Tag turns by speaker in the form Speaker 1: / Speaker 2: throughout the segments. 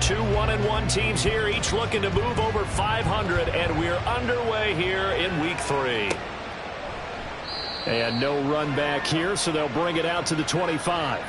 Speaker 1: Two 1-1 teams here, each looking to move over 500, and we're underway here in week 3. And no run back here, so they'll bring it out to the 25.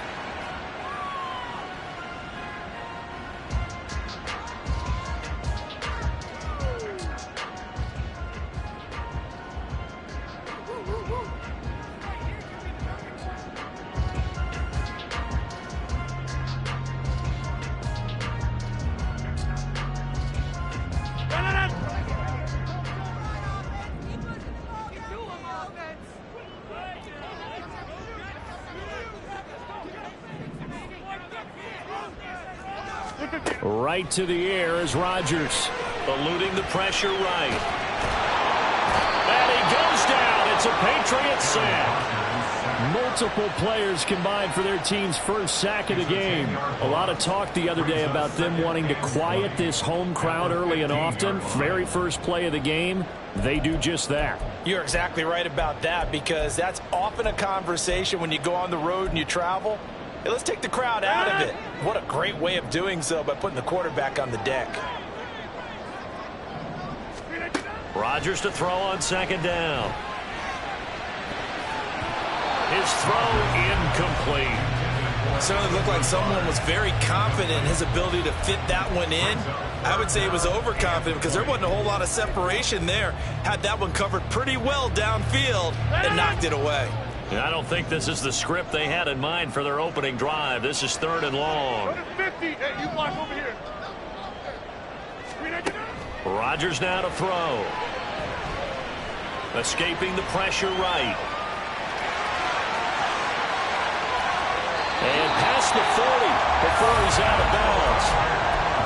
Speaker 1: Right to the air is Rodgers. Eluding the pressure right. And he goes down. It's a Patriot sack. Multiple players combined for their team's first sack of the game. A lot of talk the other day about them wanting to quiet this home crowd early and often. Very first play of the game, they do just that.
Speaker 2: You're exactly right about that, because that's often a conversation when you go on the road and you travel. Hey, let's take the crowd out of it. What a great way of doing so by putting the quarterback on the deck.
Speaker 1: Rodgers to throw on second down. His throw incomplete.
Speaker 2: It certainly looked like someone was very confident in his ability to fit that one in. I would say he was overconfident because there wasn't a whole lot of separation there. Had that one covered pretty well downfield and knocked it away.
Speaker 1: I don't think this is the script they had in mind for their opening drive. This is 3rd and long.
Speaker 3: 50. Hey, you block over here.
Speaker 1: Rodgers now to throw. Escaping the pressure right. And past the 40 before he's out of bounds.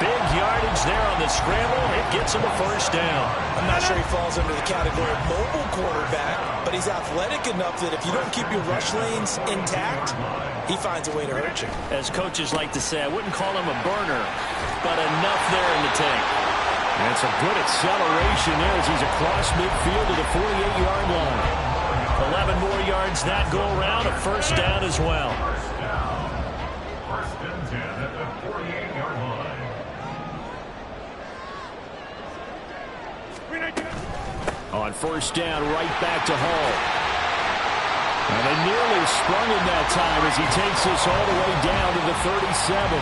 Speaker 1: Big yardage there on the scramble. It gets him a first down.
Speaker 2: I'm not sure he falls under the category of mobile quarterback, but he's athletic enough that if you don't keep your rush lanes intact, he finds a way to hurt you.
Speaker 1: As coaches like to say, I wouldn't call him a burner, but enough there in the tank. And some good acceleration there as he's across midfield to the 48-yard line. 11 more yards that go around, a first down as well.
Speaker 4: First and 10 at the 48-yard line.
Speaker 1: On first down, right back to Hall. And they nearly sprung him that time as he takes this all the way down to the 37.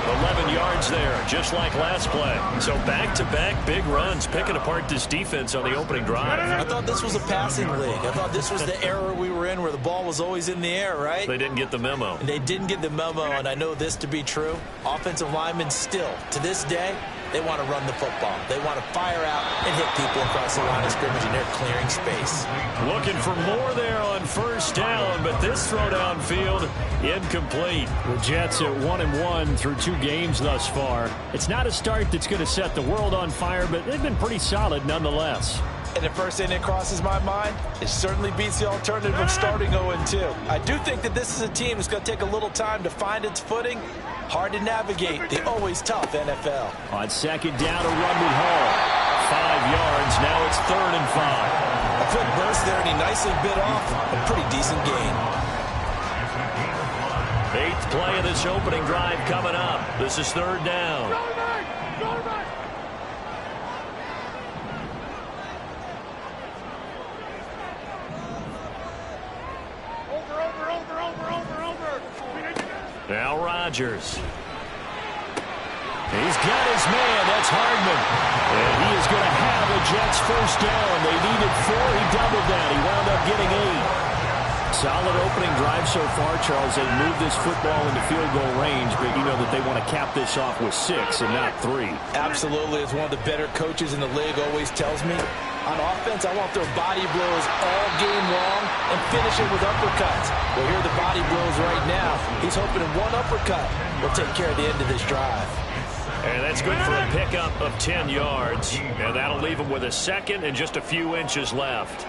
Speaker 1: 11 yards there, just like last play. So back-to-back big runs, picking apart this defense on the opening drive.
Speaker 2: I thought this was a passing league. I thought this was the era we were in where the ball was always in the air, right?
Speaker 1: They didn't get the memo.
Speaker 2: And they didn't get the memo, and I know this to be true. Offensive linemen still, to this day, they want to run the football. They want to fire out and hit people across the line of scrimmage, and they're clearing space.
Speaker 1: Looking for more there on first down, but this throw downfield incomplete. The Jets at 1-1 through 2 games thus far. It's not a start that's going to set the world on fire, but they've been pretty solid nonetheless.
Speaker 2: And the first thing that crosses my mind, it certainly beats the alternative of starting 0-2. I do think that this is a team that's going to take a little time to find its footing. Hard to navigate the always tough NFL.
Speaker 1: On second down, a run with Hall. 5 yards. Now it's 3rd and 5.
Speaker 2: A quick burst there, and he nicely bit off a pretty decent gain.
Speaker 1: 8th play of this opening drive coming up. This is 3rd down. Now Rodgers. He's got his man. That's Hardman. And he is going to have a Jets first down. They needed 4. He doubled that. He wound up getting 8. Solid opening drive so far, Charles. They moved this football into field goal range, but you know that they want to cap this off with 6 and not 3.
Speaker 2: Absolutely. As one of the better coaches in the league always tells me, on offense, I want their body blows all game long and finish it with uppercuts. Well, here are the body blows right now. He's hoping in one uppercut will take care of the end of this drive.
Speaker 1: And that's good for a pickup of 10 yards. And that'll leave him with a second and just a few inches left.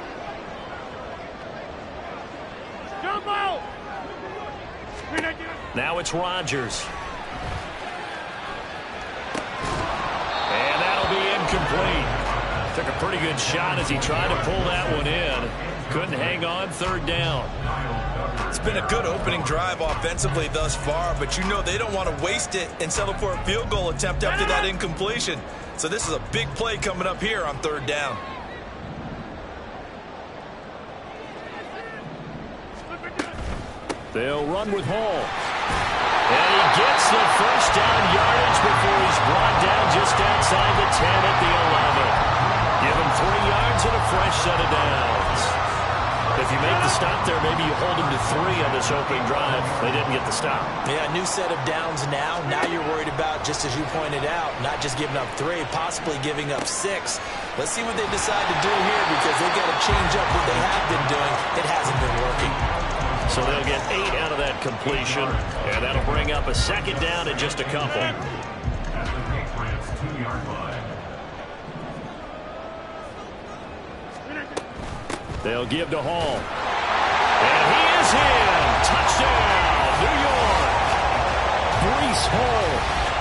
Speaker 1: Now it's Rodgers. And that'll be incomplete. Took a pretty good shot as he tried to pull that one in. Couldn't hang on, third down.
Speaker 2: It's been a good opening drive offensively thus far, but you know they don't want to waste it and settle for a field goal attempt after that incompletion. So this is a big play coming up here on third down.
Speaker 1: They'll run with Hall. And he gets the first down yardage before he's brought down just outside the 10 at the 11. Give him 3 yards and a fresh set of downs. If you make the stop there, maybe you hold him to 3 on this opening drive. They didn't get the stop.
Speaker 2: Yeah, new set of downs now. Now you're worried about, just as you pointed out, not just giving up 3, possibly giving up 6. Let's see what they decide to do here, because they've got to change up what they have been doing. It hasn't been working.
Speaker 1: So they'll get 8 out of that completion, and that'll bring up a second down in just a couple.
Speaker 4: At the Patriots 2-yard line.
Speaker 1: They'll give to Hall. And he is in. Touchdown, New York. Breece Hall,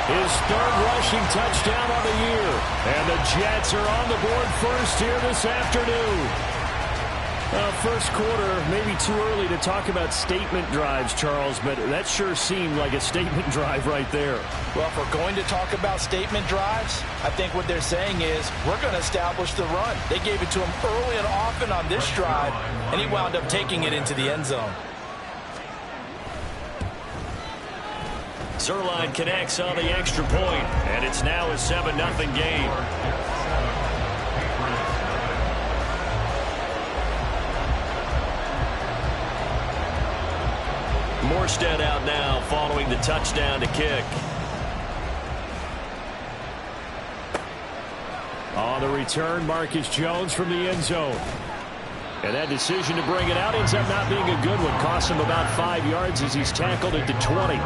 Speaker 1: his 3rd rushing touchdown on the year. And the Jets are on the board first here this afternoon. First quarter, maybe too early to talk about statement drives, Charles, but that sure seemed like a statement drive right there.
Speaker 2: Well, if we're going to talk about statement drives, I think what they're saying is we're going to establish the run. They gave it to him early and often on this drive, and he wound up taking it into the end zone.
Speaker 1: Zerline connects on the extra point, and it's now a 7-0 game. Morstead out now following the touchdown to kick. On the return, Marcus Jones from the end zone. And that decision to bring it out ends up not being a good one. Costs him about 5 yards as he's tackled at the 20.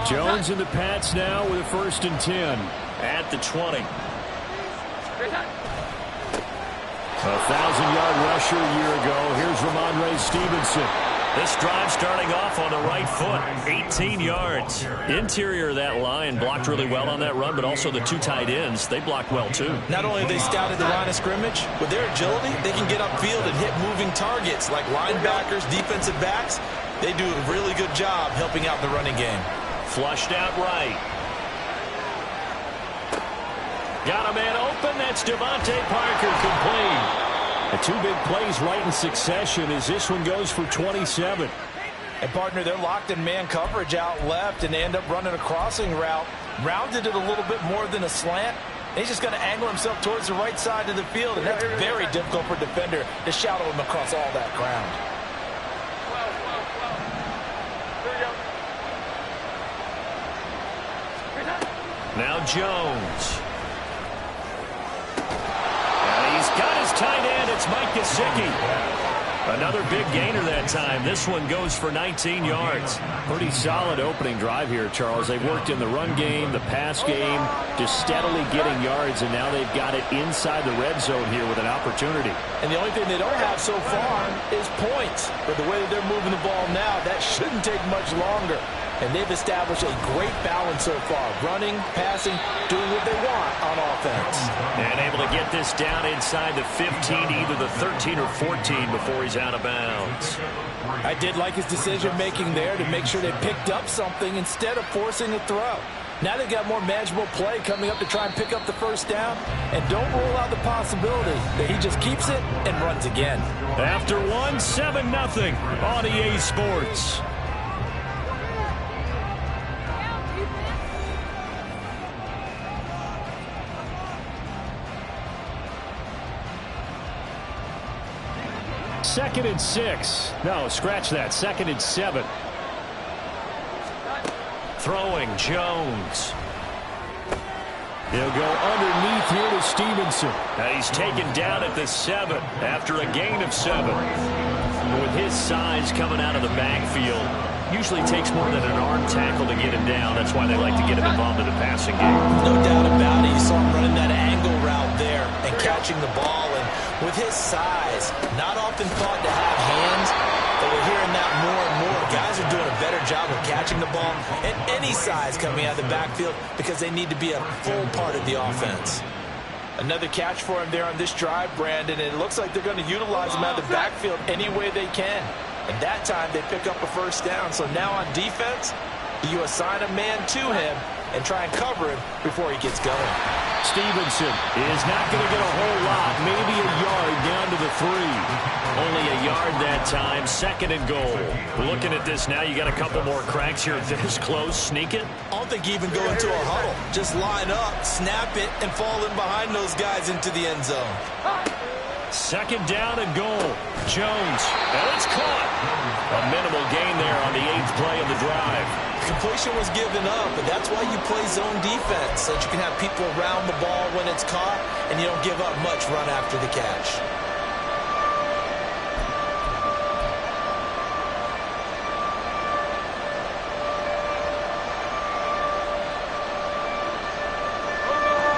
Speaker 1: Jones in the Pats now with a 1st and 10 at the 20. A 1,000-yard rusher a year ago. Here's Ramondre Stevenson. This drive starting off on the right foot. 18 yards. Interior of that line blocked really well on that run, but also the 2 tight ends, they blocked well too.
Speaker 2: Not only have they scouted the line of scrimmage, with their agility, they can get upfield and hit moving targets like linebackers, defensive backs. They do a really good job helping out the running game.
Speaker 1: Flushed out right. Got a man open. That's Devontae Parker complete. The 2 big plays right in succession as this one goes for 27.
Speaker 2: And, partner, they're locked in man coverage out left, and they end up running a crossing route. Rounded it a little bit more than a slant. And he's just going to angle himself towards the right side of the field, and that's very difficult for a defender to shadow him across all that ground.
Speaker 1: Now Jones. And he's got his tight end. It's Mike Gesicki. Another big gainer that time. This one goes for 19 yards. Pretty solid opening drive here, Charles. They've worked in the run game, the pass game, just steadily getting yards, and now they've got it inside the red zone here with an opportunity.
Speaker 2: And the only thing they don't have so far is points. But the way that they're moving the ball now, that shouldn't take much longer. And they've established a great balance so far. Running, passing, doing what they want on offense.
Speaker 1: And able to get this down inside the 15, either the 13 or 14 before he's out of bounds.
Speaker 2: I did like his decision-making there to make sure they picked up something instead of forcing a throw. Now they've got more manageable play coming up to try and pick up the first down. And don't rule out the possibility that he just keeps it and runs again.
Speaker 1: After 7-0 on EA Sports. Second and 6. No, scratch that. 2nd and 7. Throwing Jones. He'll go underneath here to Stevenson. And he's taken down at the 7 after a gain of 7. With his size coming out of the backfield, Usually takes more than an arm tackle to get him down. That's why they like to get him involved in the passing game.
Speaker 2: No doubt about it. You saw him running that angle route there and catching the ball. And with his size, not often thought to have hands, but we're hearing that more and more. Guys are doing a better job of catching the ball at any size coming out of the backfield because they need to be a full part of the offense. Another catch for him there on this drive, Brandon, and it looks like they're going to utilize him out of the backfield any way they can. And that time they pick up a first down. So now on defense, you assign a man to him and try and cover him before he gets going.
Speaker 1: Stevenson is not going to get a whole lot, maybe a yard down to the 3. Only a yard that time, 2nd and goal. Looking at this now, you got a couple more cracks here this close. Sneak it?
Speaker 2: I don't think you even go into a huddle. Just line up, snap it, and fall in behind those guys into the end zone.
Speaker 1: 2nd down and goal. Jones, and it's caught. A minimal gain there on the 8th play of the drive.
Speaker 2: Completion was given up, but that's why you play zone defense, so that you can have people around the ball when it's caught, and you don't give up much run after the catch.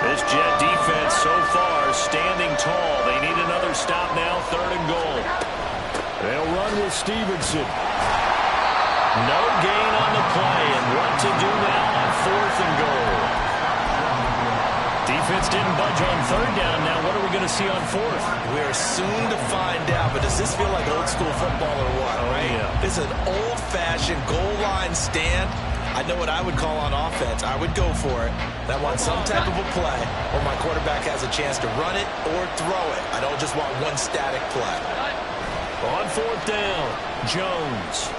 Speaker 1: This Jet defense so far standing tall. They need another stop now, 3rd and goal. They'll run with Stevenson. No gain on the play, and what to do now on 4th and goal. Defense didn't budge on 3rd down. Now what are we going to see on 4th?
Speaker 2: We're soon to find out, but does this feel like old school football or what, right?
Speaker 1: Yeah.
Speaker 2: This is an old-fashioned goal line stand. I know what I would call on offense. I would go for it. I want some type of a play where my quarterback has a chance to run it or throw it. I don't just want one static play.
Speaker 1: On 4th down, Jones.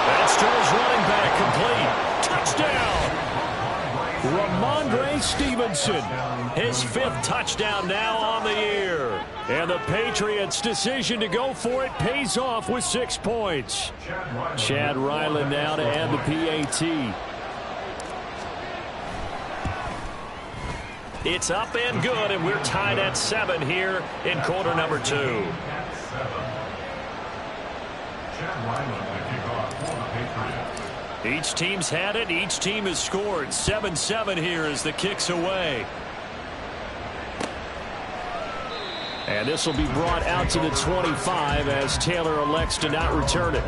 Speaker 1: That's to his running back, complete. Touchdown! Ramondre Stevenson. His 5th touchdown now on the year. And the Patriots' decision to go for it pays off with 6 points. Chad Ryland now to add the PAT. It's up and good, and we're tied at 7 here in quarter number 2. Each team's had it. Each team has scored. 7-7 here as the kick's away. And this will be brought out to the 25 as Taylor elects to not return it.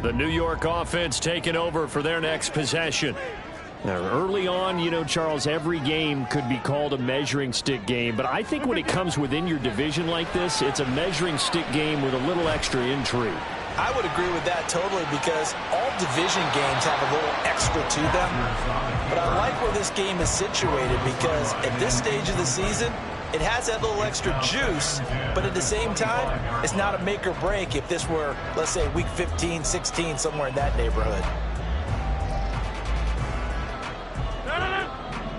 Speaker 1: The New York offense taking over for their next possession. Now, early on, you know, Charles, every game could be called a measuring stick game. But I think when it comes within your division like this, it's a measuring stick game with a little extra intrigue.
Speaker 2: I would agree with that totally because all division games have a little extra to them. But I like where this game is situated because at this stage of the season, it has that little extra juice, but at the same time, it's not a make or break if this were, let's say, week 15, 16, somewhere in that neighborhood.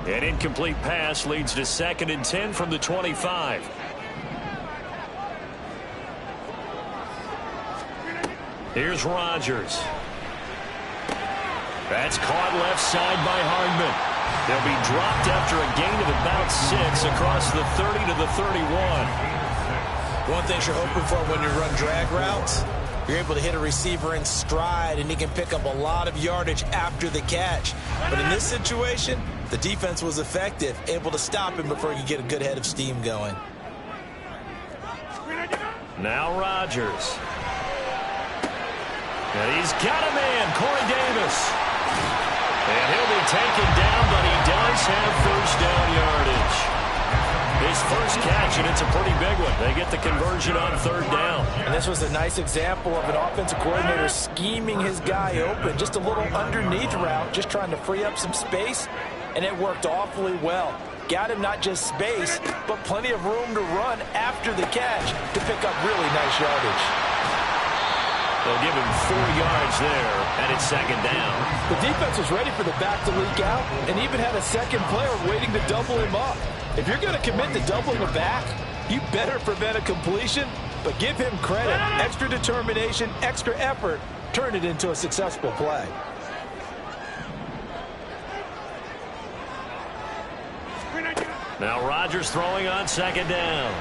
Speaker 1: An incomplete pass leads to 2nd and 10 from the 25. Here's Rodgers. That's caught left side by Hardman. They'll be dropped after a gain of about 6 across the 30 to the 31.
Speaker 2: One thing you're hoping for when you run drag routes, you're able to hit a receiver in stride, and he can pick up a lot of yardage after the catch. But in this situation, the defense was effective, able to stop him before he could get a good head of steam going.
Speaker 1: Now Rodgers. And he's got a man, Corey Davis. And he'll be taken down, but he does have first down yardage. His first catch, and it's a pretty big one. They get the conversion on 3rd down.
Speaker 2: And this was a nice example of an offensive coordinator scheming his guy open. Just a little underneath route, just trying to free up some space, and it worked awfully well. Got him not just space, but plenty of room to run after the catch to pick up really nice yardage.
Speaker 1: They'll give him 4 yards there, and it's 2nd down.
Speaker 2: The defense was ready for the back to leak out and even had a second player waiting to double him up. If you're going to commit to doubling a back, you better prevent a completion, but give him credit. Extra determination, extra effort, turn it into a successful play.
Speaker 1: Now Rodgers throwing on second down.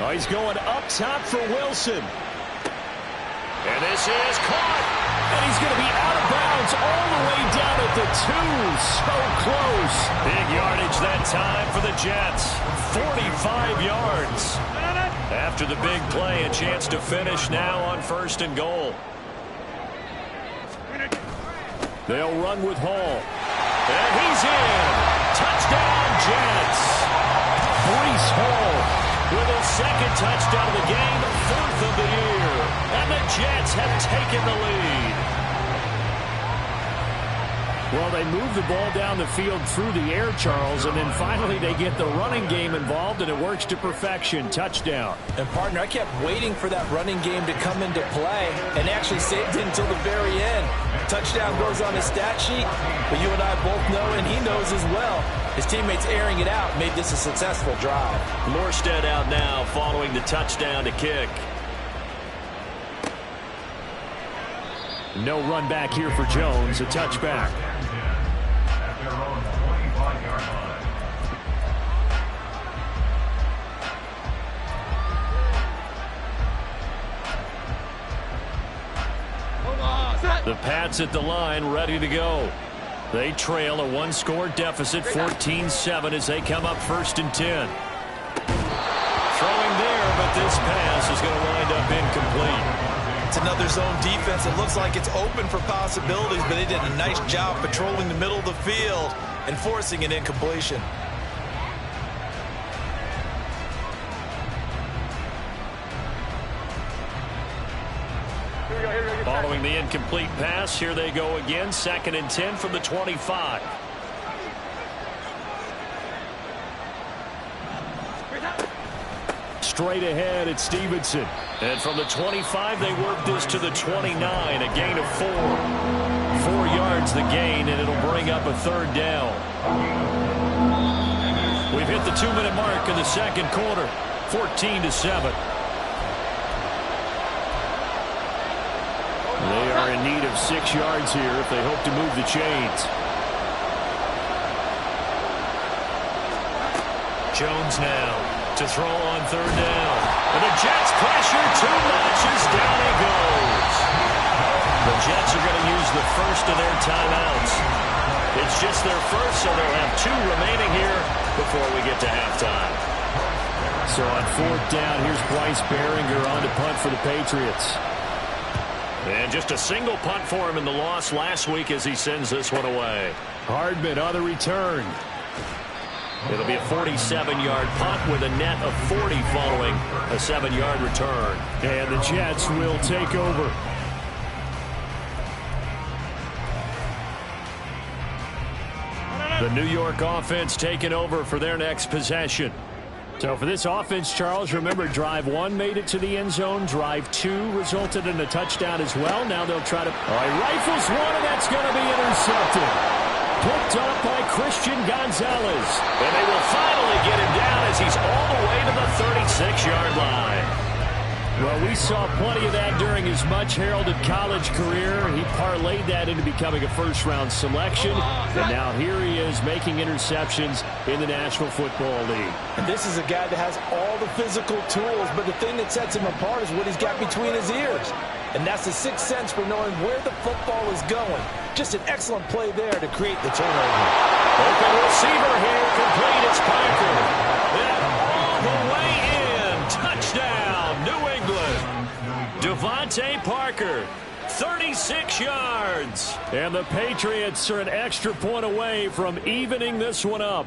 Speaker 5: Oh, he's going up top for Wilson.
Speaker 1: And this is caught.
Speaker 5: And he's going to be out of bounds all the way down at the 2. So close.
Speaker 1: Big yardage that time for the Jets. 45 yards. After the big play, a chance to finish now on 1st and goal.
Speaker 5: They'll run with Hall.
Speaker 1: And he's in. Touchdown, Jets.
Speaker 5: Breece Hall
Speaker 1: with his 2nd touchdown of the game, 4th of the year. And the Jets have taken the lead.
Speaker 5: Well, they move the ball down the field through the air, Charles, and then finally they get the running game involved, and it works to perfection. Touchdown.
Speaker 2: And, partner, I kept waiting for that running game to come into play and actually saved it until the very end. Touchdown goes on his stat sheet, but you and I both know, and he knows as well, his teammates airing it out made this a successful drive.
Speaker 1: Morstead out now following the touchdown to kick.
Speaker 5: No run back here for Jones, a touchback.
Speaker 4: At their own 25-yard line.
Speaker 1: The Pats at the line, ready to go. They trail a 1-score deficit, 14-7, as they come up 1st and 10. Throwing there, but this pass is going to wind up incomplete.
Speaker 2: It's another zone defense. It looks like it's open for possibilities, but they did a nice job patrolling the middle of the field and forcing an incompletion.
Speaker 1: Following the incomplete pass, here they go again, 2nd and 10 from the 25.
Speaker 5: Straight ahead, it's Stevenson.
Speaker 1: And from the 25, they work this to the 29, a gain of 4. 4 yards the gain, and it'll bring up a 3rd down. We've hit the 2-minute mark in the 2nd quarter, 14-7.
Speaker 5: They are in need of 6 yards here if they hope to move the chains.
Speaker 1: Jones now to throw on 3rd down. And the Jets pressure too much as down he goes. The Jets are going to use the first of their timeouts. It's just their first, so they'll have 2 remaining here before we get to halftime.
Speaker 5: So on 4th down, here's Bryce Behringer on to punt for the Patriots.
Speaker 1: And just a single punt for him in the loss last week as he sends this one away.
Speaker 5: Hardman on the return.
Speaker 1: It'll be a 47-yard punt with a net of 40 following a 7-yard return.
Speaker 5: And the Jets will take over. The New York offense taking over for their next possession. So for this offense, Charles, remember drive 1 made it to the end zone. Drive 2 resulted in a touchdown as well. Now they'll try to... All right, rifles one, and that's going to be intercepted. Picked up by Christian Gonzalez.
Speaker 1: And they will finally get him down as he's all the way to the 36-yard line.
Speaker 5: Well, we saw plenty of that during his much-heralded college career. He parlayed that into becoming a first-round selection. And now here he is making interceptions in the National Football League.
Speaker 2: And this is a guy that has all the physical tools, but the thing that sets him apart is what he's got between his ears. And that's the sixth sense for knowing where the football is going. Just an excellent play there to create the turnover.
Speaker 1: Open receiver here, complete. It's Parker. And all the way in. Touchdown, New England. Devontae Parker, 36 yards.
Speaker 5: And the Patriots are an extra point away from evening this one up.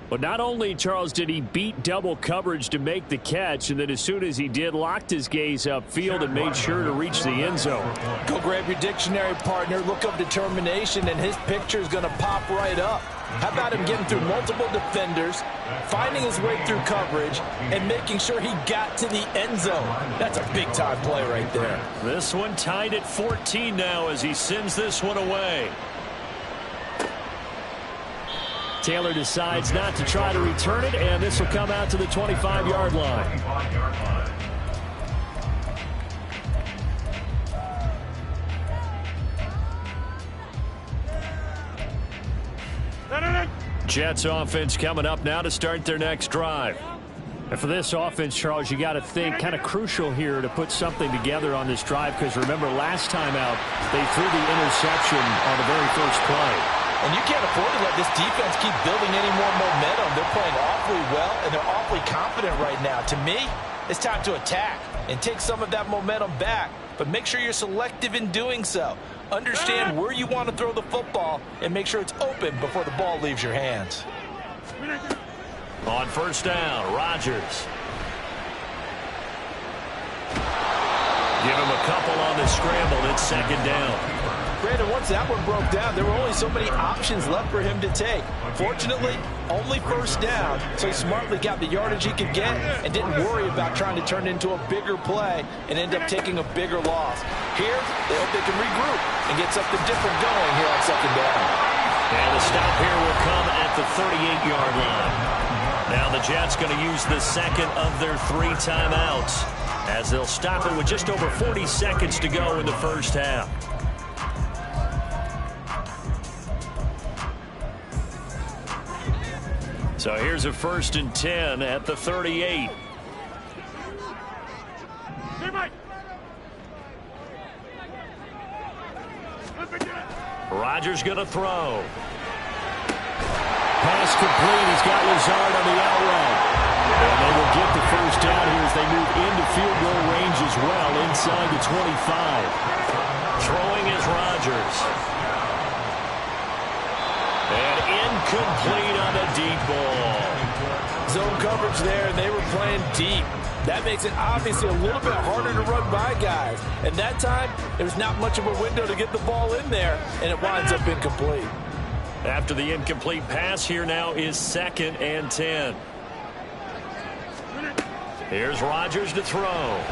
Speaker 5: But not only, Charles, did he beat double coverage to make the catch, and then as soon as he did, locked his gaze upfield and made sure to reach the end zone.
Speaker 2: Go grab your dictionary, partner. Look up determination, and his picture is going to pop right up. How about him getting through multiple defenders, finding his way through coverage, and making sure he got to the end zone? That's a big-time play right there.
Speaker 1: This one tied at 14 now as he sends this one away.
Speaker 5: Taylor decides not to try to return it, and this will come out to the 25-yard line. Jets offense coming up now to start their next drive. And for this offense, Charles, you got to think kind of crucial here to put something together on this drive, because remember last time out they threw the interception on the very first play.
Speaker 2: And you can't afford to let this defense keep building any more momentum. They're playing awfully well, and they're awfully confident right now. To me, it's time to attack and take some of that momentum back, but make sure you're selective in doing so. Understand where you want to throw the football and make sure it's open before the ball leaves your hands.
Speaker 5: On first down, Rodgers. Give him a couple on the scramble. It's second down.
Speaker 2: Brandon, once that one broke down, there were only so many options left for him to take. Fortunately, only first down, so he smartly got the yardage he could get and didn't worry about trying to turn it into a bigger play and end up taking a bigger loss. Here, they hope they can regroup and get something different going here on second down.
Speaker 5: And the stop here will come at the 38-yard line. Now the Jets going to use the second of their 3 timeouts as they'll stop it with just over 40 seconds to go in the first half. So here's a 1st and 10 at the 38. Rodgers going to throw. Pass complete. He's got Lazard on the out route. And they will get the first down here as they move into field goal range as well inside the 25. Throwing is Rodgers. And incomplete on the deep ball.
Speaker 2: Zone coverage there, and they were playing deep. That makes it obviously a little bit harder to run by guys. And that time, there's not much of a window to get the ball in there, and it winds up incomplete.
Speaker 5: After the incomplete pass, here now is 2nd and 10. Here's Rodgers to throw.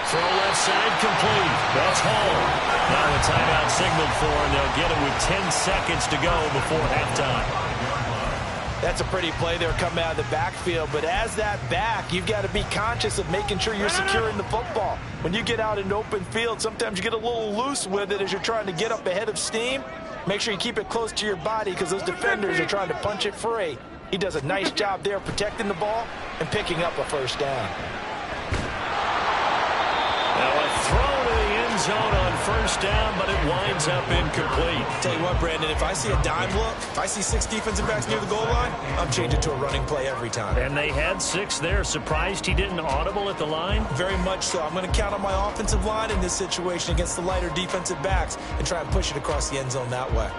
Speaker 5: Throw left side complete. That's home. Now a timeout signaled for, and they'll get it with 10 seconds to go before halftime.
Speaker 2: That's a pretty play there coming out of the backfield, but as that back, you've got to be conscious of making sure you're securing the football. When you get out in open field, sometimes you get a little loose with it as you're trying to get up ahead of steam. Make sure you keep it close to your body because those defenders are trying to punch it free. He does a nice job there protecting the ball and picking up a first down.
Speaker 5: Now a throw to the end zone on first down, but it winds up incomplete.
Speaker 2: Tell you what, Brandon, if I see a dime look, if I see 6 defensive backs near the goal line, I'm changing to a running play every time.
Speaker 5: And they had 6 there. Surprised he didn't audible at the line?
Speaker 2: Very much so. I'm going to count on my offensive line in this situation against the lighter defensive backs and try and push it across the end zone that way.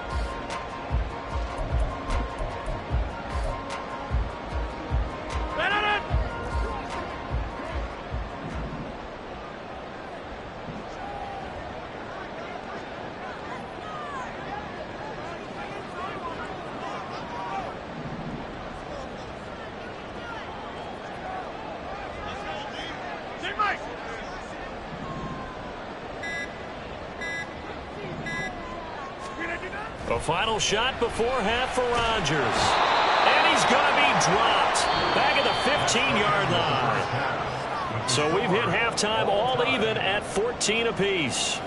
Speaker 5: A final shot before half for Rodgers. And he's going to be dropped back at the 15-yard line. So we've hit halftime all even at 14 apiece.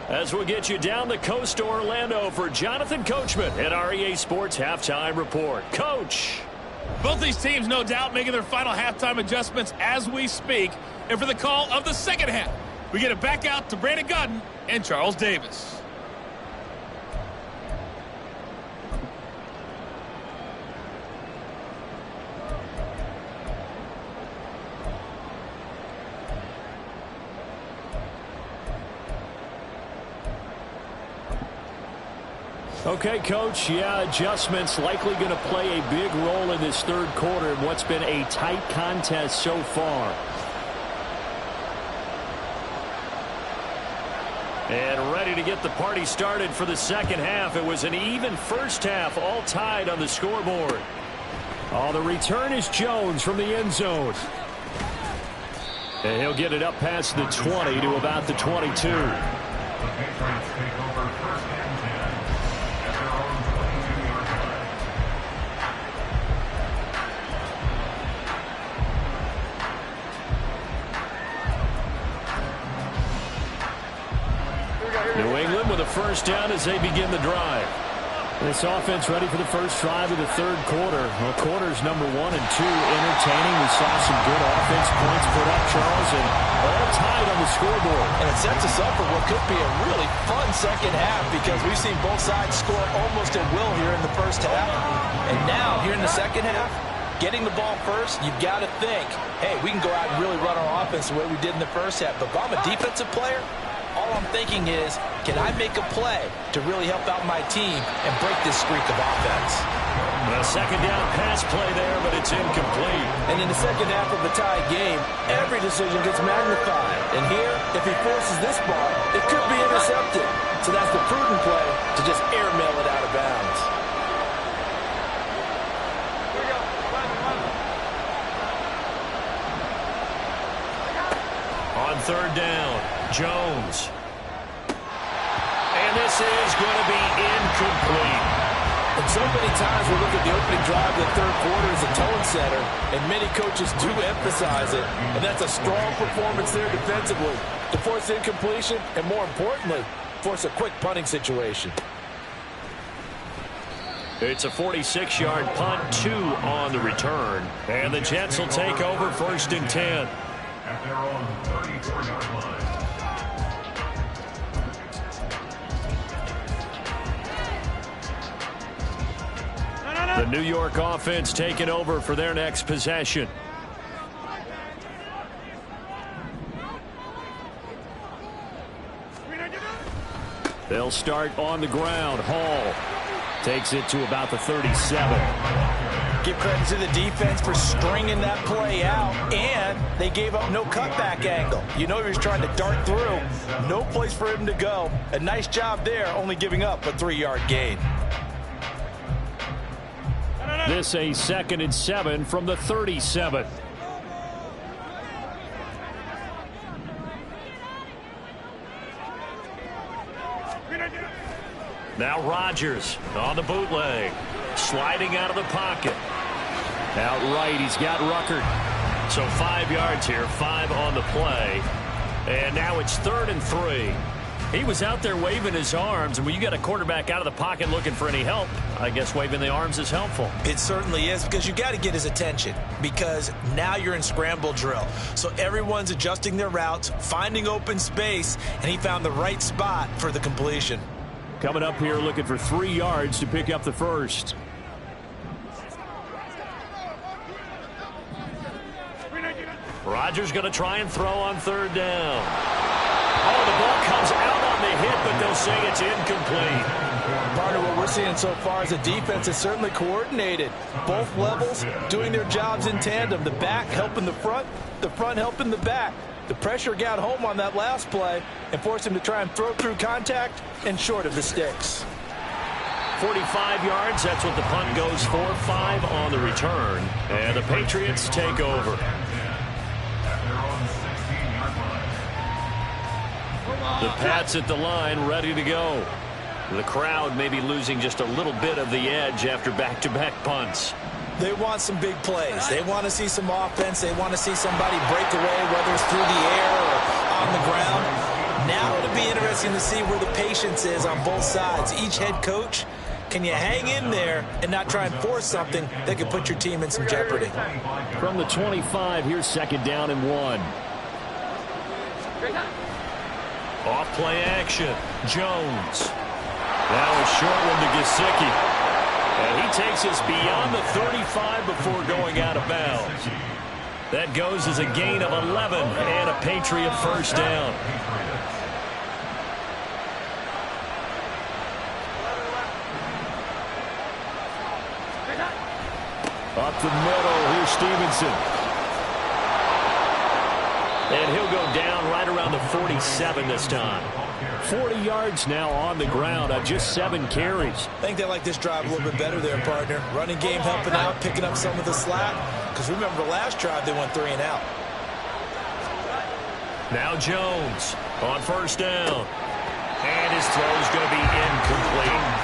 Speaker 5: As we'll get you down the coast to Orlando for Jonathan Coachman at REA Sports Halftime Report. Coach.
Speaker 6: Both these teams, no doubt, making their final halftime adjustments as we speak. And for the call of the second half, we get it back out to Brandon Godden and Charles Davis.
Speaker 5: Okay, Coach, yeah, adjustments likely going to play a big role in this third quarter in what's been a tight contest so far. And ready to get the party started for the second half. It was an even first half, all tied on the scoreboard. Oh, the return is Jones from the end zone. And he'll get it up past the 20 to about the 22.
Speaker 4: The Patriots take over 1st and 10 at their own 22-yard line.
Speaker 5: New England with a first down as they begin the drive. This offense ready for the first drive of the third quarter. Well, quarters number 1 and 2 entertaining. We saw some good offense points put up, Charles, and all tied on the scoreboard.
Speaker 2: And it sets us up for what could be a really fun second half because we've seen both sides score almost at will here in the first half. And now, here in the second half, getting the ball first, you've got to think, hey, we can go out and really run our offense the way we did in the first half. But if I'm a defensive player, all I'm thinking is, can I make a play to really help out my team and break this streak of offense?
Speaker 5: A second down pass play there, but it's incomplete.
Speaker 2: And in the second half of a tied game, every decision gets magnified. And here, if he forces this ball, it could be intercepted. So that's the prudent play to just airmail it out of bounds.
Speaker 5: On third down, Jones. And this is going to be incomplete.
Speaker 2: And so many times we look at the opening drive of the third quarter as a tone setter, and many coaches do emphasize it. And that's a strong performance there defensively to force incompletion and, more importantly, force a quick punting situation.
Speaker 5: It's a 46-yard punt, 2 on the return. And the Jets will take over 1st and 10.
Speaker 4: At their own 34-yard line.
Speaker 5: The New York offense taking over for their next possession. They'll start on the ground. Hall takes it to about the 37.
Speaker 2: Give credit to the defense for stringing that play out, and they gave up no cutback angle. You know he was trying to dart through. No place for him to go. A nice job there, only giving up a 3-yard gain.
Speaker 5: This a 2nd and 7 from the 37. Now Rodgers on the bootleg. Sliding out of the pocket. Out right, he's got Ruckert. So 5 yards here, 5 on the play. And now it's 3rd and 3. He was out there waving his arms, and when you got a quarterback out of the pocket looking for any help, I guess waving the arms is helpful.
Speaker 2: It certainly is, because you got to get his attention, because now you're in scramble drill. So everyone's adjusting their routes, finding open space, and he found the right spot for the completion.
Speaker 5: Coming up here looking for 3 yards to pick up the first. Rodgers going to try and throw on 3rd down. Oh, the ball comes out on the hit, but they'll say it's incomplete.
Speaker 2: Part of what we're seeing so far is the defense is certainly coordinated. Both levels doing their jobs in tandem. The back helping the front helping the back. The pressure got home on that last play and forced him to try and throw through contact and short of the sticks.
Speaker 5: 45 yards, that's what the punt goes for. 5 on the return. And the Patriots take over. The Pats at the line, ready to go. The crowd may be losing just a little bit of the edge after back-to-back punts.
Speaker 2: They want some big plays. They want to see some offense. They want to see somebody break away, whether it's through the air or on the ground. Now it'll be interesting to see where the patience is on both sides. Each head coach, can you hang in there and not try and force something that could put your team in some jeopardy?
Speaker 5: From the 25, here's 2nd down and 1. Off play action. Jones. Now a short one to Gesicki. And he takes us beyond the 35 before going out of bounds. That goes as a gain of 11 and a Patriot first down. Up the middle, here's Stevenson. And he'll go down right around the 47 this time. 40 yards now on the ground on just 7 carries.
Speaker 2: I think they like this drive a little bit better there, partner. Running game helping out, picking up some of the slack. Because remember, the last drive they went 3 and out.
Speaker 5: Now Jones on 1st down. And his throw's going to be incomplete.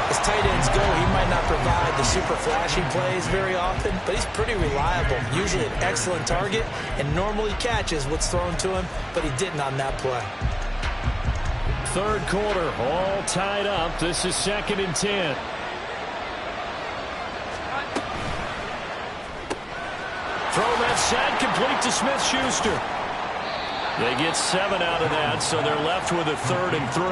Speaker 2: As tight ends go, he might not provide the super flashy plays very often, but he's pretty reliable. Usually an excellent target and normally catches what's thrown to him, but he didn't on that play.
Speaker 5: 3rd quarter, all tied up. This is 2nd and 10. Throw left side, complete to Smith-Schuster. They get 7 out of that, so they're left with a 3rd and 3.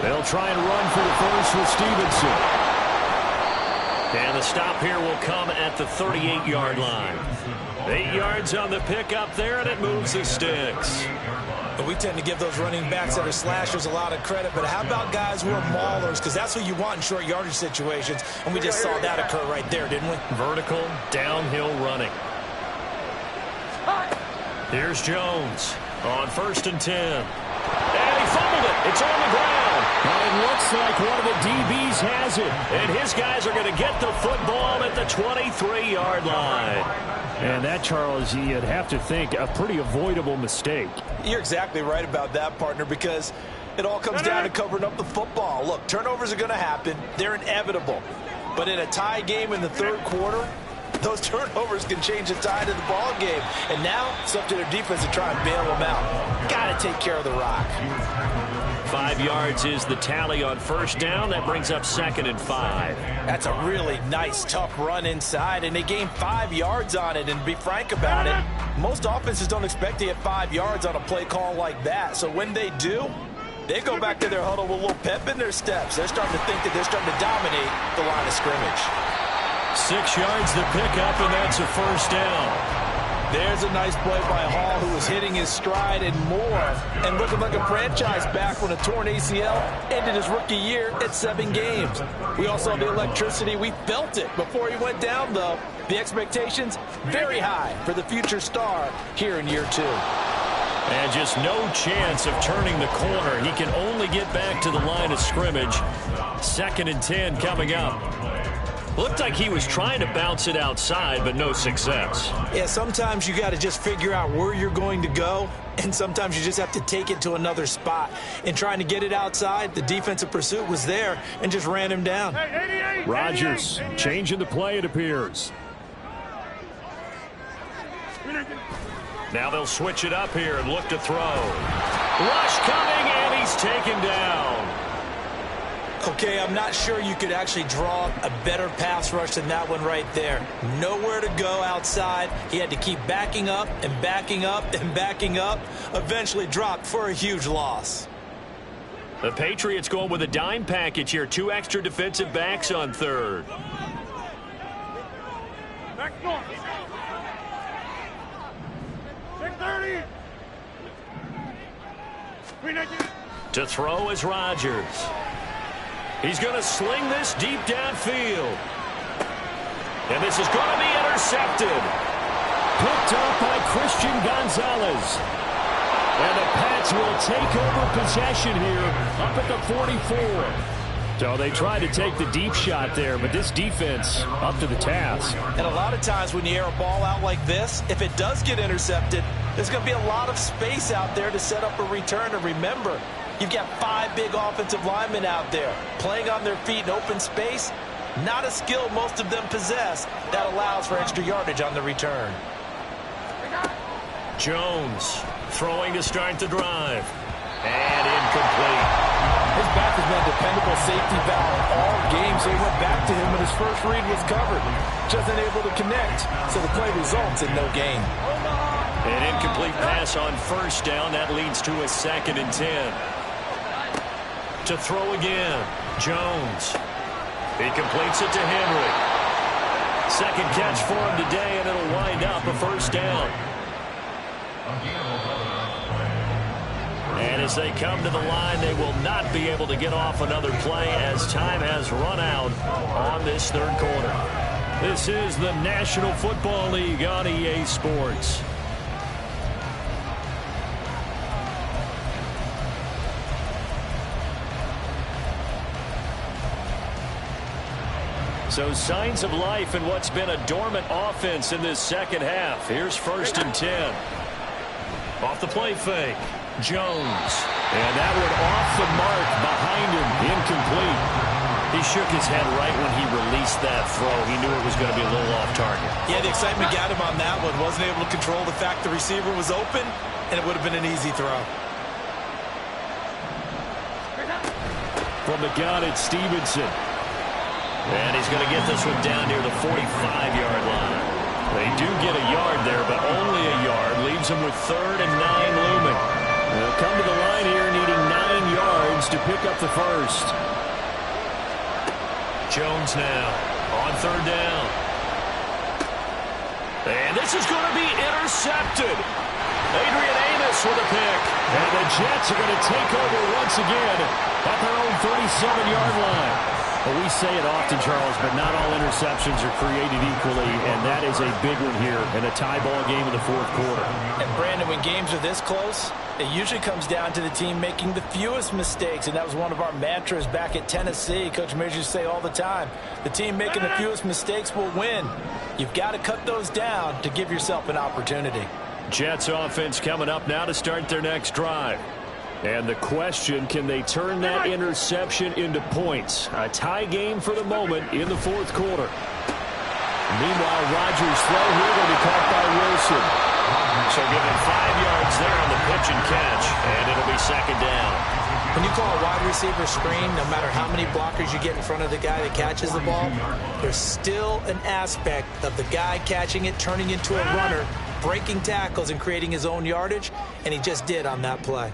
Speaker 5: They'll try and run for the first with Stevenson. And the stop here will come at the 38-yard line. 8 yards on the pickup there, and it moves the sticks.
Speaker 2: We tend to give those running backs that are slashers a lot of credit, but how about guys who are maulers? Because that's what you want in short yardage situations, and we just saw that occur right there, didn't we?
Speaker 5: Vertical, downhill running. Here's Jones on 1st and 10. And he fumbled it. It's on the ground. And it looks like one of the DBs has it. And his guys are going to get the football at the 23-yard line. And that, Charles, you'd have to think a pretty avoidable mistake.
Speaker 2: You're exactly right about that, partner, because it all comes down to covering up the football. Look, turnovers are going to happen. They're inevitable. But in a tie game in the 3rd quarter, those turnovers can change the tide of the ball game. And now it's up to their defense to try and bail them out. Got to take care of the rock.
Speaker 5: 5 yards is the tally on 1st down. That brings up 2nd and 5.
Speaker 2: That's a really nice, tough run inside, and they gained 5 yards on it. And to be frank about it, most offenses don't expect to get 5 yards on a play call like that. So when they do, they go back to their huddle with a little pep in their steps. They're starting to think that they're starting to dominate the line of scrimmage.
Speaker 5: 6 yards the pickup, and that's a 1st down.
Speaker 2: There's a nice play by Hall, who was hitting his stride and more, and looking like a franchise back when a torn ACL ended his rookie year at 7 games. We all saw the electricity. We felt it before he went down, though. The expectations very high for the future star here in year 2.
Speaker 5: And just no chance of turning the corner. He can only get back to the line of scrimmage. 2nd and 10 coming up. Looked like he was trying to bounce it outside, but no success.
Speaker 2: Yeah, sometimes you got to just figure out where you're going to go, and sometimes you just have to take it to another spot. In trying to get it outside, the defensive pursuit was there and just ran him down.
Speaker 5: Rodgers changing the play, it appears. Now they'll switch it up here and look to throw. Rush coming, and he's taken down.
Speaker 2: Okay, I'm not sure you could actually draw a better pass rush than that one right there. Nowhere to go outside. He had to keep backing up and backing up and backing up. Eventually dropped for a huge loss.
Speaker 5: The Patriots going with a dime package here. 2 extra defensive backs on 3rd.
Speaker 3: Back north. 630.
Speaker 5: To throw is Rodgers. He's going to sling this deep downfield. And this is going to be intercepted. Picked up by Christian Gonzalez. And the Pats will take over possession here up at the 44. So they try to take the deep shot there, but this defense up to the task.
Speaker 2: And a lot of times when you air a ball out like this, if it does get intercepted, there's going to be a lot of space out there to set up a return. And remember, you've got 5 big offensive linemen out there playing on their feet in open space. Not a skill most of them possess that allows for extra yardage on the return.
Speaker 5: Jones throwing to start the drive. And incomplete.
Speaker 2: His back has been a dependable safety valve all game, so he went back to him when his first read was covered. Just unable to connect, so the play results in no gain.
Speaker 5: An incomplete pass on 1st down. That leads to a 2nd and 10. To throw again, Jones. He completes it to Henry. 2nd catch for him today, and it'll wind up a 1st down. And as they come to the line, they will not be able to get off another play as time has run out on this 3rd quarter. This is the National Football League on EA Sports. So signs of life in what's been a dormant offense in this 2nd half. Here's 1st and 10. Off the play fake. Jones. And that one off the mark behind him. Incomplete. He shook his head right when he released that throw. He knew it was going to be a little off target.
Speaker 2: Yeah, the excitement got him on that one. Wasn't able to control the fact the receiver was open, and it would have been an easy throw.
Speaker 5: From the gun, it's Stevenson. And he's going to get this one down near the 45-yard line. They do get a yard there, but only a yard. Leaves them with 3rd and 9 looming. They'll come to the line here needing 9 yards to pick up the first. Jones now on 3rd down. And this is going to be intercepted. Adrian Amos with a pick. And the Jets are going to take over once again at their own 37-yard line. Well, we say it often, Charles, but not all interceptions are created equally, and that is a big one here in a tie ball game in the 4th quarter.
Speaker 2: And, Brandon, when games are this close, it usually comes down to the team making the fewest mistakes, and that was one of our mantras back at Tennessee. Coach Mears used to say all the time, the team making the fewest mistakes will win. You've got to cut those down to give yourself an opportunity.
Speaker 5: Jets offense coming up now to start their next drive. And the question, can they turn that interception into points? A tie game for the moment in the 4th quarter. Meanwhile, Rodgers' throw here will be caught by Wilson. So give him 5 yards there on the pitch and catch, and it'll be 2nd down.
Speaker 2: When you call a wide receiver screen, no matter how many blockers you get in front of the guy that catches the ball, there's still an aspect of the guy catching it, turning into a runner, breaking tackles and creating his own yardage, and he just did on that play.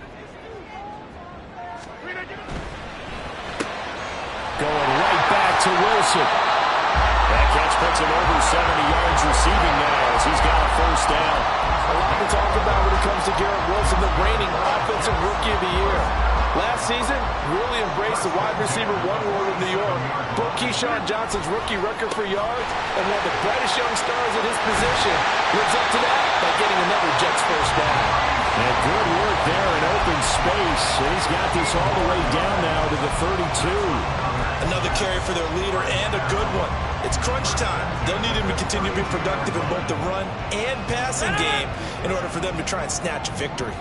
Speaker 5: Going right back to Wilson. That catch puts him over 70 yards receiving now as he's got a 1st down.
Speaker 2: A lot to talk about when it comes to Garrett Wilson, the reigning offensive rookie of the year. Last season, really embraced the wide receiver 1 role in New York. Broke Keyshawn Johnson's rookie record for yards, and one of the brightest young stars at his position lives up to that by getting another Jets 1st down.
Speaker 5: And good work there in open space. He's got this all the way down now to the 32.
Speaker 2: Another carry for their leader and a good one. It's crunch time. They'll need him to continue to be productive in both the run and passing game in order for them to try and snatch a victory.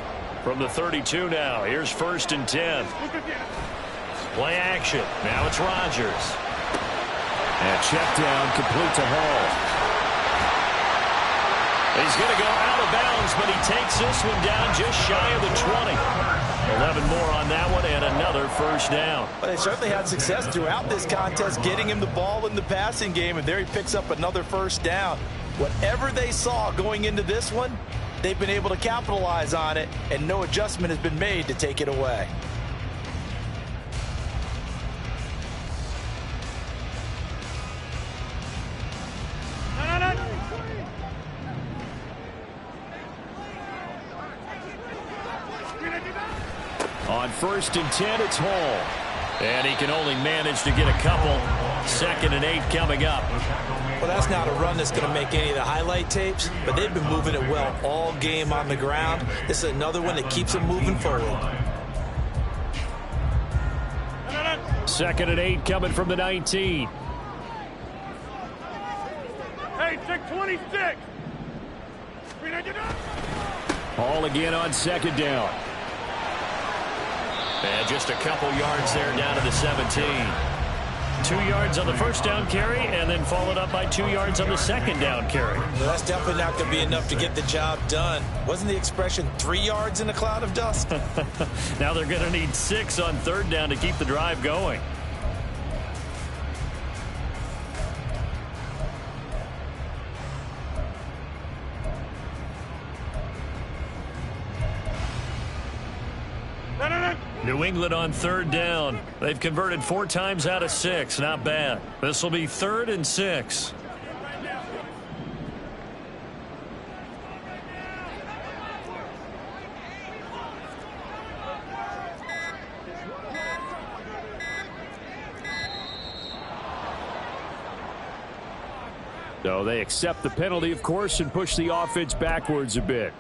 Speaker 5: From the 32 now, here's 1st and 10. Play action. Now it's Rodgers. And check down complete to Hall. He's going to go out of bounds, but he takes this one down just shy of the 20. 11 more on that one and another 1st down.
Speaker 2: Well, they certainly had success throughout this contest getting him the ball in the passing game, and there he picks up another 1st down. Whatever they saw going into this one, they've been able to capitalize on it, and no adjustment has been made to take it away.
Speaker 5: On 1st and 10, it's Hall. And he can only manage to get a couple. 2nd and 8 coming up.
Speaker 2: Well, that's not a run that's going to make any of the highlight tapes, but they've been moving it well all game on the ground. This is another one that keeps them moving forward.
Speaker 5: 2nd and 8 coming from the 19.
Speaker 3: Hey, check 26.
Speaker 5: Hall again on 2nd down. And just a couple yards there down to the 17. 2 yards on the 1st down carry, and then followed up by 2 yards on the 2nd down carry.
Speaker 2: Well, that's definitely not going to be enough to get the job done. Wasn't the expression 3 yards in a cloud of dust?
Speaker 5: Now they're going to need 6 on 3rd down to keep the drive going. New England on 3rd down. They've converted 4 times out of 6. Not bad. This will be 3rd and 6. So they accept the penalty, of course, and push the offense backwards a bit.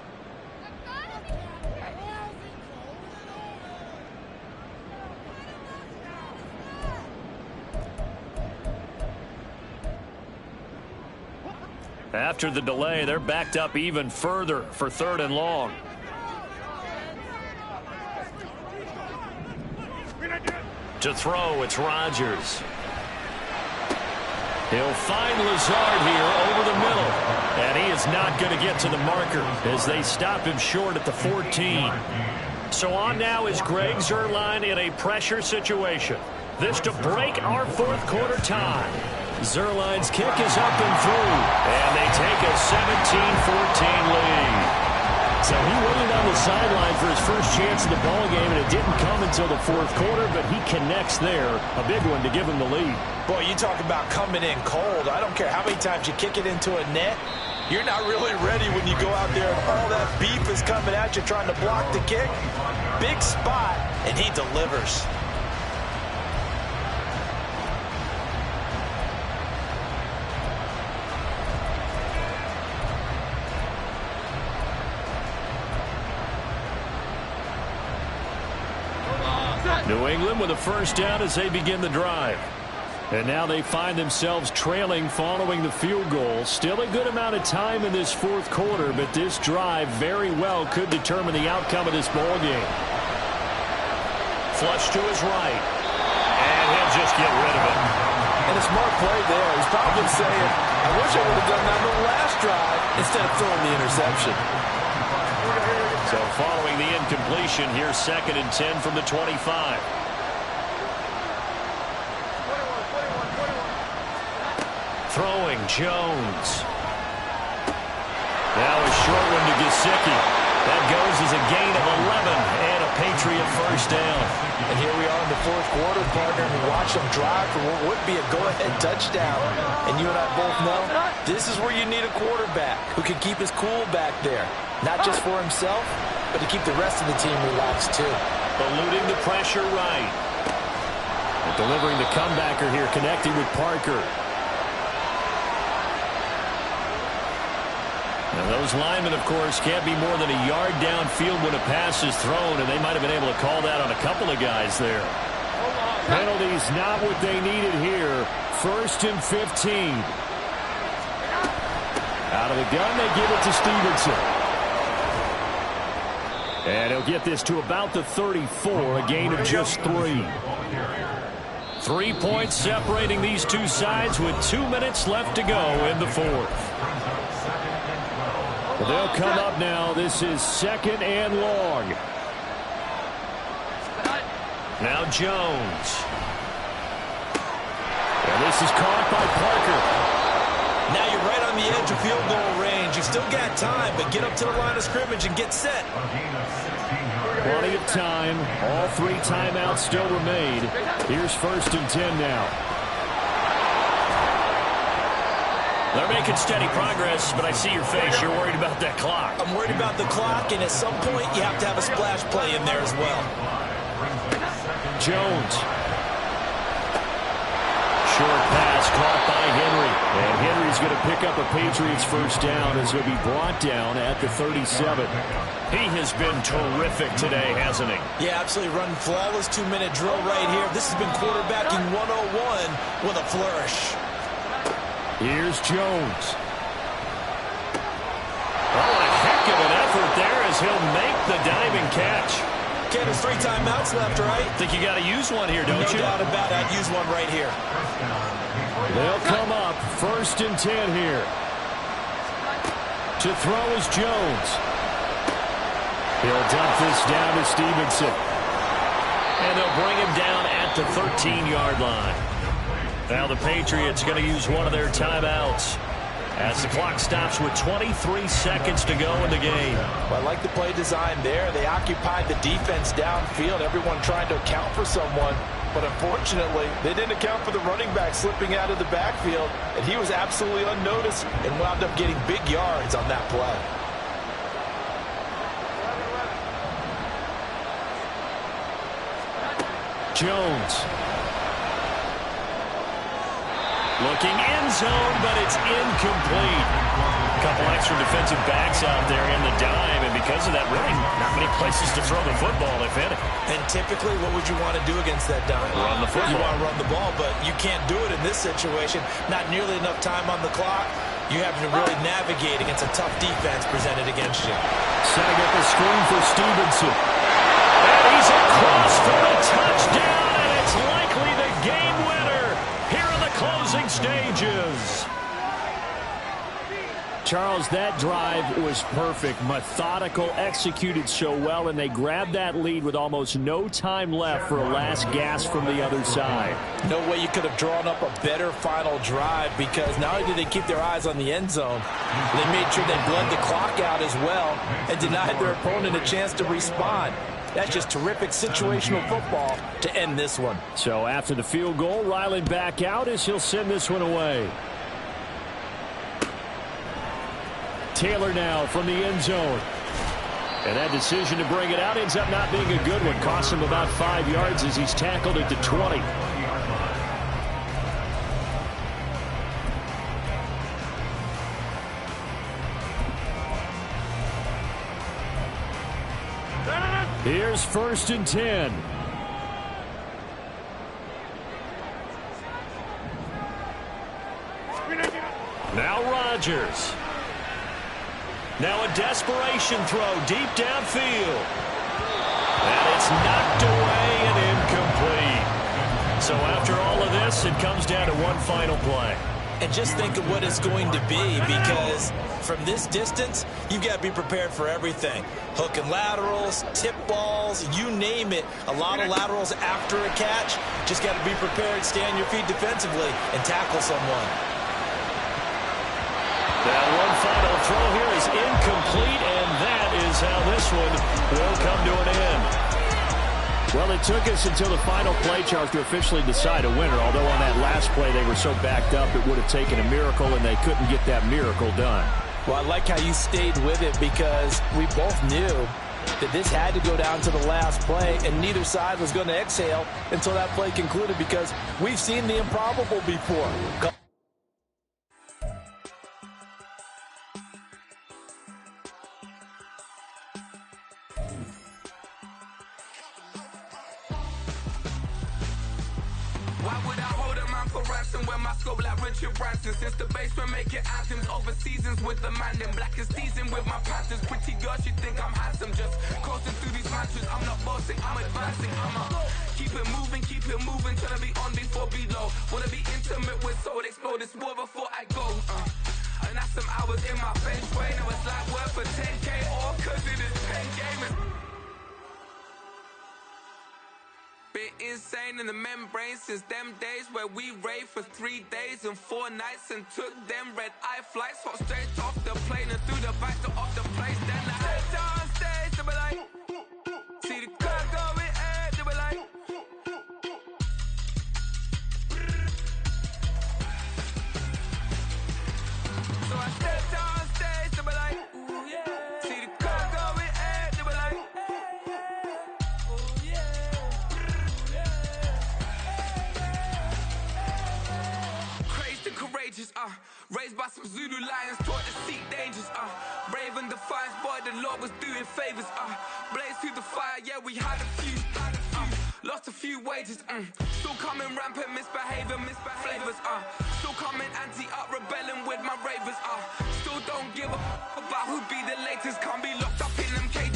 Speaker 5: After the delay, they're backed up even further for 3rd and long. To throw, it's Rodgers. He'll find Lazard here over the middle. And he is not going to get to the marker as they stop him short at the 14. So on now is Greg Zuerlein in a pressure situation. This to break our fourth quarter tie. Zuerlein's kick is up and through. And they take a 17-14 lead. So he waited on the sideline for his first chance of the ball game, and it didn't come until the fourth quarter, but he connects there. A big one to give him the lead.
Speaker 2: Boy, you talk about coming in cold. I don't care how many times you kick it into a net. You're not really ready when you go out there and all that beef is coming at you trying to block the kick. Big spot, and he delivers.
Speaker 5: New England with a first down as they begin the drive. And now they find themselves trailing following the field goal. Still a good amount of time in this fourth quarter, but this drive very well could determine the outcome of this ball game. Flush to his right. And he'll just get rid of it.
Speaker 2: And a smart play there. He's probably saying, I wish I would have done that on the last drive instead of throwing the interception.
Speaker 5: So following the incompletion, here's 2nd and 10 from the 25. Throwing Jones. Now a short one to Gesicki. That goes as a gain of 11 and a Patriot first down.
Speaker 2: And here we are in the fourth quarter, partner, and we watch them drive for what would be a go-ahead touchdown. And you and I both know this is where you need a quarterback who can keep his cool back there. Not just for himself, but to keep the rest of the team relaxed too.
Speaker 5: Eluding the pressure right. And delivering the comebacker here, connecting with Parker. Now those linemen, of course, can't be more than a yard downfield when a pass is thrown, and they might have been able to call that on a couple of guys there. Penalties not what they needed here. 1st and 15. Out of the gun, they give it to Stevenson. And he'll get this to about the 34, a gain of just 3. 3 points separating these two sides with 2 minutes left to go in the fourth. Well, they'll come up now. This is 2nd and long. Now Jones. And this is caught by Parker.
Speaker 2: Now you're right on the edge of field goal range. You've still got time, but get up to the line of scrimmage and get set.
Speaker 5: Plenty of time. All 3 timeouts still remain. Here's 1st and 10 now. They're making steady progress, but I see your face. You're worried about that clock.
Speaker 2: I'm worried about the clock, and at some point you have to have a splash play in there as well.
Speaker 5: Jones. Short pass caught by Henry. And Henry's going to pick up a Patriots first down as he'll be brought down at the 37. He has been terrific today, hasn't he?
Speaker 2: Yeah, absolutely running flawless 2-minute drill right here. This has been quarterbacking 101 with a flourish.
Speaker 5: Here's Jones. Oh, a heck of an effort there as he'll make the diving catch.
Speaker 2: Ken, there's 3 timeouts left, right?
Speaker 5: Think you got to use one here, don't you?
Speaker 2: No doubt about it. I'd use one right here.
Speaker 5: They'll come up 1st and 10 here. To throw is Jones. He'll dump this down to Stevenson. And they'll bring him down at the 13-yard line. Now the Patriots going to use one of their timeouts as the clock stops with 23 seconds to go in the game.
Speaker 2: Well, I like the play design there. They occupied the defense downfield, everyone trying to account for someone. But unfortunately, they didn't account for the running back slipping out of the backfield, and he was absolutely unnoticed and wound up getting big yards on that play.
Speaker 5: Jones. Looking end zone, but it's incomplete. A couple extra defensive backs out there in the dime, and because of that, really not many places to throw the football, if any.
Speaker 2: And typically, what would you want to do against that dime?
Speaker 5: Run the football.
Speaker 2: You want to run the ball, but you can't do it in this situation. Not nearly enough time on the clock. You have to really navigate against a tough defense presented against you.
Speaker 5: Setting up a screen for Stevenson. And he's across for a touchdown, and it's likely the game winner here in the
Speaker 1: closing stages.
Speaker 5: Charles, that drive was perfect, methodical, executed so well, and they grabbed that lead with almost no time left for a last gasp from the other side.
Speaker 2: No way you could have drawn up a better final drive, because not only did they keep their eyes on the end zone, they made sure they bled the clock out as well and denied their opponent a chance to respond. That's just terrific situational football to end this one.
Speaker 5: So after the field goal, Ryland back out as he'll send this one away. Taylor now from the end zone. And that decision to bring it out ends up not being a good one. Costs him about 5 yards as he's tackled at the 20. Here's 1st and 10.
Speaker 1: Now Rodgers. Now a desperation throw deep downfield. And it's knocked away and incomplete. So after all of this, it comes down to one final play.
Speaker 2: And just think of what it's going to be, because from this distance, you've got to be prepared for everything. Hook and laterals, tip balls, you name it. A lot of laterals after a catch. Just got to be prepared, stay on your feet defensively, and tackle someone.
Speaker 1: That one final throw here is incomplete, and that is how this one will come to an end.
Speaker 5: Well, it took us until the final play, Charles, to officially decide a winner, although on that last play they were so backed up it would have taken a miracle, and they couldn't get that miracle done.
Speaker 2: Well, I like how you stayed with it, because we both knew that this had to go down to the last play, and neither side was going to exhale until that play concluded, because we've seen the improbable before.
Speaker 7: Since the basement making anthems over seasons with the man in black is teasing with my panthers. Pretty girl, she think I'm handsome. Just coasting through these mantras. I'm not bossing, I'm advancing. Keep it moving, trying to be on before below. Wanna be intimate with soul, explore this war before I go. And that's some hours in my bench way. Now it's like work for 10K or cause it is 10 gamers. Been insane in the membrane since them days where we raved for 3 days and 4 nights and took them red eye flights, hot straight off the plane and through the back door of the place. Then I stepped on stage, they were like, see the crowd going ahead, they were like, so I stepped on stage, they were like, ooh yeah, see the crowd going ahead, they were like, ooh yeah. Courageous, raised by some Zulu lions, taught to seek dangers, brave and defiant, boy, the Lord was doing favors, blaze through the fire, yeah, we had a few, lost a few wages, still coming rampant, misbehavior, flavors, still coming anti